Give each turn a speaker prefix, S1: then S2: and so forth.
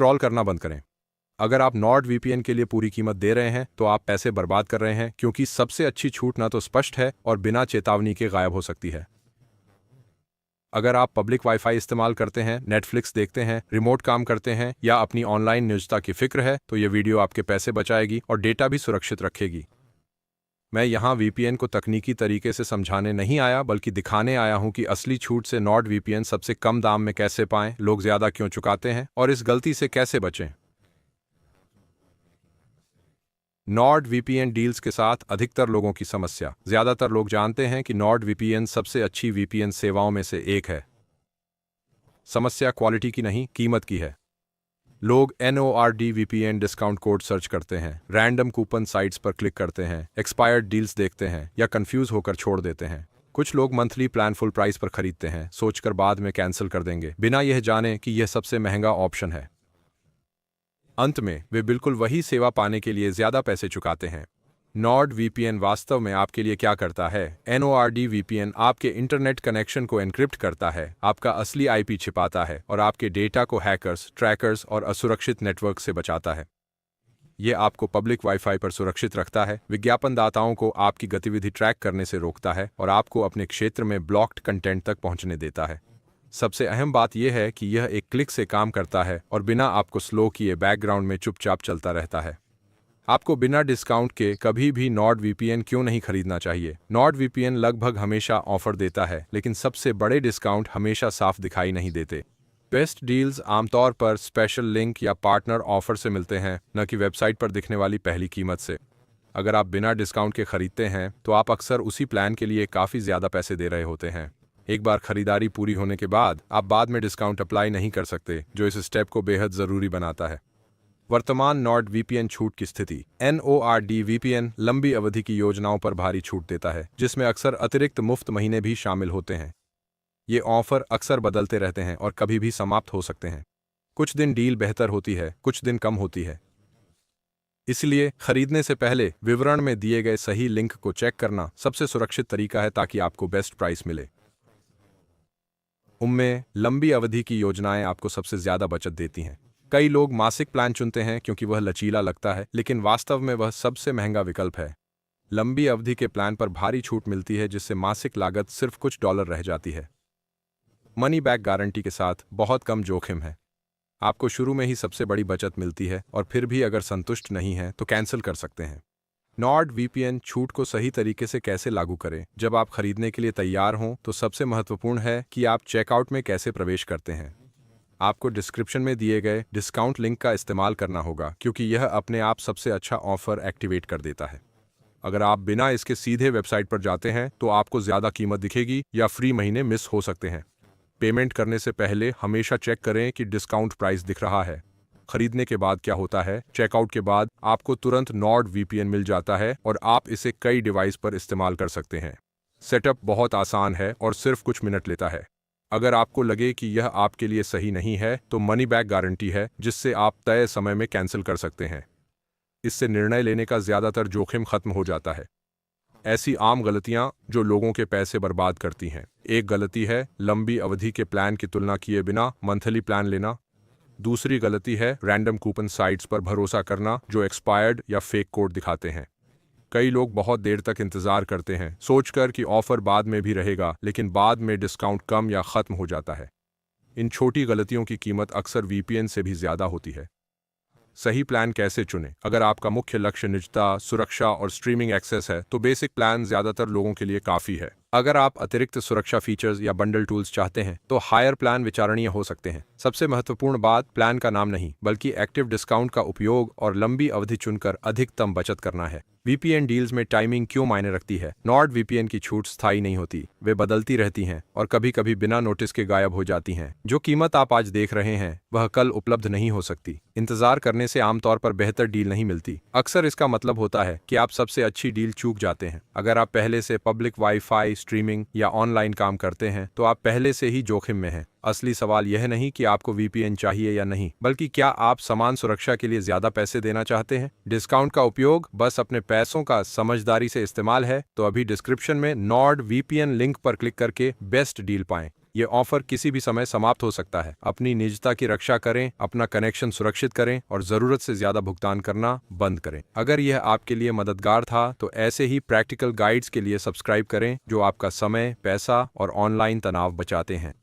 S1: Scroll करना बंद करें। अगर आप नॉर्ड वीपीएन के लिए पूरी कीमत दे रहे हैं तो आप पैसे बर्बाद कर रहे हैं, क्योंकि सबसे अच्छी छूट ना तो स्पष्ट है और बिना चेतावनी के गायब हो सकती है। अगर आप पब्लिक वाईफाई इस्तेमाल करते हैं, नेटफ्लिक्स देखते हैं, रिमोट काम करते हैं या अपनी ऑनलाइन निजता की फिक्र है, तो ये वीडियो आपके पैसे बचाएगी और डेटा भी सुरक्षित रखेगी। मैं यहाँ वीपीएन को तकनीकी तरीके से समझाने नहीं आया, बल्कि दिखाने आया हूँ कि असली छूट से नॉर्ड वीपीएन सबसे कम दाम में कैसे पाएं, लोग ज़्यादा क्यों चुकाते हैं और इस गलती से कैसे बचें। नॉर्ड वीपीएन डील्स के साथ अधिकतर लोगों की समस्या। ज़्यादातर लोग जानते हैं कि नॉर्ड वीपीएन सबसे अच्छी वीपीएन सेवाओं में से एक है। समस्या क्वालिटी की नहीं, कीमत की है। लोग NORD VPN discount code search करते हैं, रैंडम कूपन साइट्स पर क्लिक करते हैं, एक्सपायर्ड डील्स देखते हैं या कंफ्यूज होकर छोड़ देते हैं। कुछ लोग मंथली प्लान फुल प्राइस पर खरीदते हैं, सोचकर बाद में कैंसिल कर देंगे, बिना यह जाने कि यह सबसे महंगा ऑप्शन है। अंत में वे बिल्कुल वही सेवा पाने के लिए ज़्यादा पैसे चुकाते हैं। नॉर्ड वीपीएन वास्तव में आपके लिए क्या करता है? NORD VPN आपके इंटरनेट कनेक्शन को एन्क्रिप्ट करता है, आपका असली IP छिपाता है और आपके डेटा को हैकर्स, ट्रैकर्स और असुरक्षित नेटवर्क से बचाता है। ये आपको पब्लिक वाईफाई पर सुरक्षित रखता है, विज्ञापनदाताओं को आपकी गतिविधि ट्रैक करने से रोकता है और आपको अपने क्षेत्र में ब्लॉक्ड कंटेंट तक पहुंचने देता है। सबसे अहम बात यह है कि यह एक क्लिक से काम करता है और बिना आपको स्लो किए बैकग्राउंड में चुपचाप चलता रहता है। आपको बिना डिस्काउंट के कभी भी नॉर्ड वीपीएन क्यों नहीं खरीदना चाहिए? नॉर्ड वीपीएन लगभग हमेशा ऑफर देता है, लेकिन सबसे बड़े डिस्काउंट हमेशा साफ दिखाई नहीं देते। बेस्ट डील्स आमतौर पर स्पेशल लिंक या पार्टनर ऑफर से मिलते हैं, न कि वेबसाइट पर दिखने वाली पहली कीमत से। अगर आप बिना डिस्काउंट के खरीदते हैं तो आप अक्सर उसी प्लान के लिए काफ़ी ज़्यादा पैसे दे रहे होते हैं। एक बार खरीदारी पूरी होने के बाद आप बाद में डिस्काउंट अप्लाई नहीं कर सकते, जो इस स्टेप को बेहद ज़रूरी बनाता है। वर्तमान नॉर्ड वीपीएन छूट की स्थिति। NORD VPN लंबी अवधि की योजनाओं पर भारी छूट देता है, जिसमें अक्सर अतिरिक्त मुफ्त महीने भी शामिल होते हैं। ये ऑफर अक्सर बदलते रहते हैं और कभी भी समाप्त हो सकते हैं। कुछ दिन डील बेहतर होती है, कुछ दिन कम होती है। इसलिए खरीदने से पहले विवरण में दिए गए सही लिंक को चेक करना सबसे सुरक्षित तरीका है, ताकि आपको बेस्ट प्राइस मिले। उनमें लंबी अवधि की योजनाएं आपको सबसे ज़्यादा बचत देती हैं। कई लोग मासिक प्लान चुनते हैं क्योंकि वह लचीला लगता है, लेकिन वास्तव में वह सबसे महंगा विकल्प है। लंबी अवधि के प्लान पर भारी छूट मिलती है, जिससे मासिक लागत सिर्फ कुछ डॉलर रह जाती है। मनी बैक गारंटी के साथ बहुत कम जोखिम है। आपको शुरू में ही सबसे बड़ी बचत मिलती है और फिर भी अगर संतुष्ट नहीं हैं तो कैंसिल कर सकते हैं। नॉर्ड वीपीएन छूट को सही तरीके से कैसे लागू करें? जब आप खरीदने के लिए तैयार हों तो सबसे महत्वपूर्ण है कि आप चेकआउट में कैसे प्रवेश करते हैं। आपको डिस्क्रिप्शन में दिए गए डिस्काउंट लिंक का इस्तेमाल करना होगा, क्योंकि यह अपने आप सबसे अच्छा ऑफर एक्टिवेट कर देता है। अगर आप बिना इसके सीधे वेबसाइट पर जाते हैं तो आपको ज़्यादा कीमत दिखेगी या फ्री महीने मिस हो सकते हैं। पेमेंट करने से पहले हमेशा चेक करें कि डिस्काउंट प्राइस दिख रहा है। खरीदने के बाद क्या होता है? चेकआउट के बाद आपको तुरंत नॉर्ड वीपीएन मिल जाता है और आप इसे कई डिवाइस पर इस्तेमाल कर सकते हैं। सेटअप बहुत आसान है और सिर्फ कुछ मिनट लेता है। अगर आपको लगे कि यह आपके लिए सही नहीं है तो मनी बैक गारंटी है, जिससे आप तय समय में कैंसिल कर सकते हैं। इससे निर्णय लेने का ज़्यादातर जोखिम खत्म हो जाता है। ऐसी आम गलतियां जो लोगों के पैसे बर्बाद करती हैं। एक गलती है लंबी अवधि के प्लान की तुलना किए बिना मंथली प्लान लेना। दूसरी गलती है रैंडम कूपन साइट्स पर भरोसा करना, जो एक्सपायर्ड या फेक कोड दिखाते हैं। कई लोग बहुत देर तक इंतजार करते हैं, सोचकर कि ऑफर बाद में भी रहेगा, लेकिन बाद में डिस्काउंट कम या खत्म हो जाता है। इन छोटी गलतियों की कीमत अक्सर वीपीएन से भी ज़्यादा होती है। सही प्लान कैसे चुनें? अगर आपका मुख्य लक्ष्य निजता, सुरक्षा और स्ट्रीमिंग एक्सेस है तो बेसिक प्लान ज़्यादातर लोगों के लिए काफ़ी है। अगर आप अतिरिक्त सुरक्षा फीचर्स या बंडल टूल्स चाहते हैं तो हायर प्लान विचारणीय हो सकते हैं। सबसे महत्वपूर्ण बात प्लान का नाम नहीं, बल्कि एक्टिव डिस्काउंट का उपयोग और लंबी अवधि चुनकर अधिकतम बचत करना है। वीपीएन डील्स में टाइमिंग क्यों मायने रखती है? नॉर्ड वीपीएन की छूट स्थायी नहीं होती, वे बदलती रहती हैं और कभी कभी बिना नोटिस के गायब हो जाती हैं। जो कीमत आप आज देख रहे हैं वह कल उपलब्ध नहीं हो सकती। इंतजार करने से आमतौर पर बेहतर डील नहीं मिलती। अक्सर इसका मतलब होता है कि आप सबसे अच्छी डील चूक जाते हैं। अगर आप पहले से पब्लिक वाईफाई, स्ट्रीमिंग या ऑनलाइन काम करते हैं तो आप पहले से ही जोखिम में हैं। असली सवाल यह नहीं कि आपको वीपीएन चाहिए या नहीं, बल्कि क्या आप समान सुरक्षा के लिए ज्यादा पैसे देना चाहते हैं। डिस्काउंट का उपयोग बस अपने पैसों का समझदारी से इस्तेमाल है, तो अभी डिस्क्रिप्शन में नॉर्ड वीपीएन लिंक पर क्लिक करके बेस्ट डील पाएं। ये ऑफर किसी भी समय समाप्त हो सकता है। अपनी निजता की रक्षा करें, अपना कनेक्शन सुरक्षित करें और जरूरत से ज्यादा भुगतान करना बंद करें। अगर यह आपके लिए मददगार था तो ऐसे ही प्रैक्टिकल गाइड्स के लिए सब्सक्राइब करें जो आपका समय, पैसा और ऑनलाइन तनाव बचाते हैं।